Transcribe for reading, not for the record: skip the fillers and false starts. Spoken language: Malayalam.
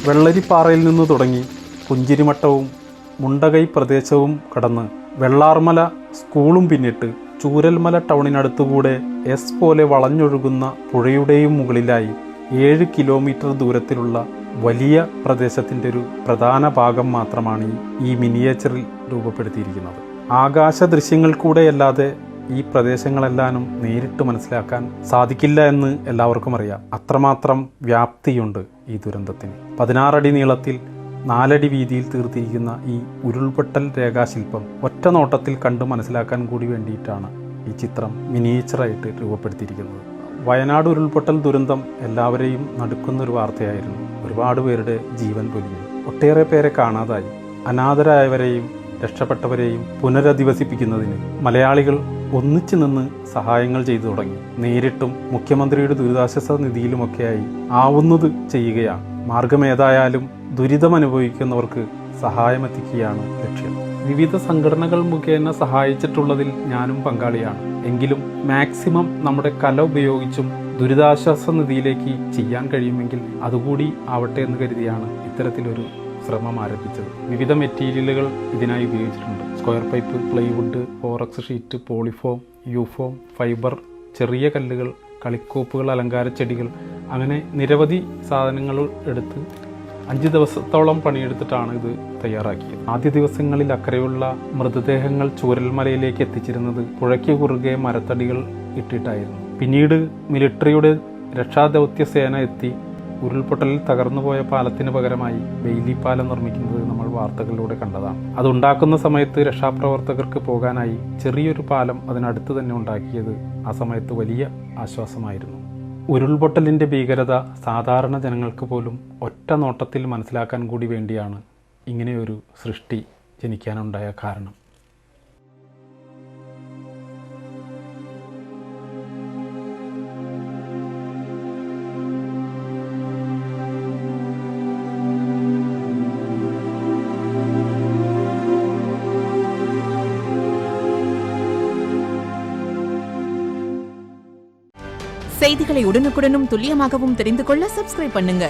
വെള്ളരിപ്പാറയിൽ നിന്ന് തുടങ്ങി പുഞ്ചിരിമട്ടവും മുണ്ടകൈ പ്രദേശവും കടന്ന് വെള്ളാർമല സ്കൂളും പിന്നിട്ട് ചൂരൽമല ടൗണിനടുത്തുകൂടെ എസ് പോലെ വളഞ്ഞൊഴുകുന്ന പുഴയുടെയും മുകളിലായി 7 കിലോമീറ്റർ ദൂരത്തിലുള്ള വലിയ പ്രദേശത്തിൻ്റെ ഒരു പ്രധാന ഭാഗം മാത്രമാണ് ഈ മിനിയേച്ചറിൽ രൂപപ്പെടുത്തിയിരിക്കുന്നത്. ആകാശ ദൃശ്യങ്ങൾ കൂടെയല്ലാതെ ഈ പ്രദേശങ്ങളെല്ലാനും നേരിട്ട് മനസ്സിലാക്കാൻ സാധിക്കില്ല എന്ന് എല്ലാവർക്കും അറിയാം. അത്രമാത്രം വ്യാപ്തിയുണ്ട് ഈ ദുരന്തത്തിന്. 16 അടി നീളത്തിൽ 4 അടി വീതിയിൽ തീർത്തിരിക്കുന്ന ഈ ഉരുൾപൊട്ടൽ രേഖാശില്പം ഒറ്റ നോട്ടത്തിൽ കണ്ട് മനസ്സിലാക്കാൻ കൂടി വേണ്ടിയിട്ടാണ് ഈ ചിത്രം മിനിയേച്ചറായിട്ട് രൂപപ്പെടുത്തിയിരിക്കുന്നത്. വയനാട് ഉരുൾപൊട്ടൽ ദുരന്തം എല്ലാവരെയും നടുക്കുന്നൊരു വാർത്തയായിരുന്നു. ഒരുപാട് പേരുടെ ജീവൻ പൊലിഞ്ഞു, ഒട്ടേറെ പേരെ കാണാതായി. അനാഥരായവരെയും രക്ഷപ്പെട്ടവരെയും പുനരധിവസിപ്പിക്കുന്നതിന് മലയാളികൾ ഒന്നിച്ചു നിന്ന് സഹായങ്ങൾ ചെയ്തു തുടങ്ങി. നേരിട്ടും മുഖ്യമന്ത്രിയുടെ ദുരിതാശ്വാസ നിധിയിലുമൊക്കെയായി ആവുന്നത് ചെയ്യുകയാണ്. മാർഗമേതായാലും ദുരിതമനുഭവിക്കുന്നവർക്ക് സഹായമെത്തിക്കുകയാണ് ലക്ഷ്യം. വിവിധ സംഘടനകൾ മുഖേന സഹായിച്ചിട്ടുള്ളതിൽ ഞാനും പങ്കാളിയാണ്. എങ്കിലും മാക്സിമം നമ്മുടെ കല ഉപയോഗിച്ചും ദുരിതാശ്വാസ നിധിയിലേക്ക് ചെയ്യാൻ കഴിയുമെങ്കിൽ അതുകൂടി ആവട്ടെ എന്ന് കരുതിയാണ് ഇത്തരത്തിലൊരു ശ്രമം ആരംഭിച്ചത്. വിവിധ മെറ്റീരിയലുകൾ ഇതിനായി ഉപയോഗിച്ചിട്ടുണ്ട്. Square pipe, plywood, forex sheet, polyfoam, U foam, fibre, ചെറിയ കല്ലുകൾ, കളിക്കോപ്പുകൾ, അലങ്കാര ചെടികൾ, അങ്ങനെ നിരവധി സാധനങ്ങൾ എടുത്ത് 5 ദിവസത്തോളം പണിയെടുത്തിട്ടാണ് ഇത് തയ്യാറാക്കിയത്. ആദ്യ ദിവസങ്ങളിൽ അക്കരെയുള്ള മൃതദേഹങ്ങൾ ചൂരൽമലയിലേക്ക് എത്തിച്ചിരുന്നത് പുഴയ്ക്ക് കുറുകെ മരത്തടികൾ ഇട്ടിട്ടായിരുന്നു. പിന്നീട് മിലിട്ടറിയുടെ രക്ഷാദൗത്യ സേന എത്തി ഉരുൾപൊട്ടലിൽ തകർന്നുപോയ പാലത്തിന് പകരമായി ബെയിലി പാലം നിർമ്മിക്കുന്നത് നമ്മൾ വാർത്തകളിലൂടെ കണ്ടതാണ്. അതുണ്ടാക്കുന്ന സമയത്ത് രക്ഷാപ്രവർത്തകർക്ക് പോകാനായി ചെറിയൊരു പാലം അതിനടുത്ത് തന്നെ ഉണ്ടാക്കിയത് ആ സമയത്ത് വലിയ ആശ്വാസമായിരുന്നു. ഉരുൾപൊട്ടലിൻ്റെ ഭീകരത സാധാരണ ജനങ്ങൾക്ക് പോലും ഒറ്റ നോട്ടത്തിൽ മനസ്സിലാക്കാൻ കൂടി വേണ്ടിയാണ് ഇങ്ങനെയൊരു സൃഷ്ടി ജനിക്കാനുണ്ടായ കാരണം. செய்திகளை உடனுக்குடனும் துல்லியமாகவும் தெரிந்து கொள்ள சப்ஸ்கிரைப் பண்ணுங்க.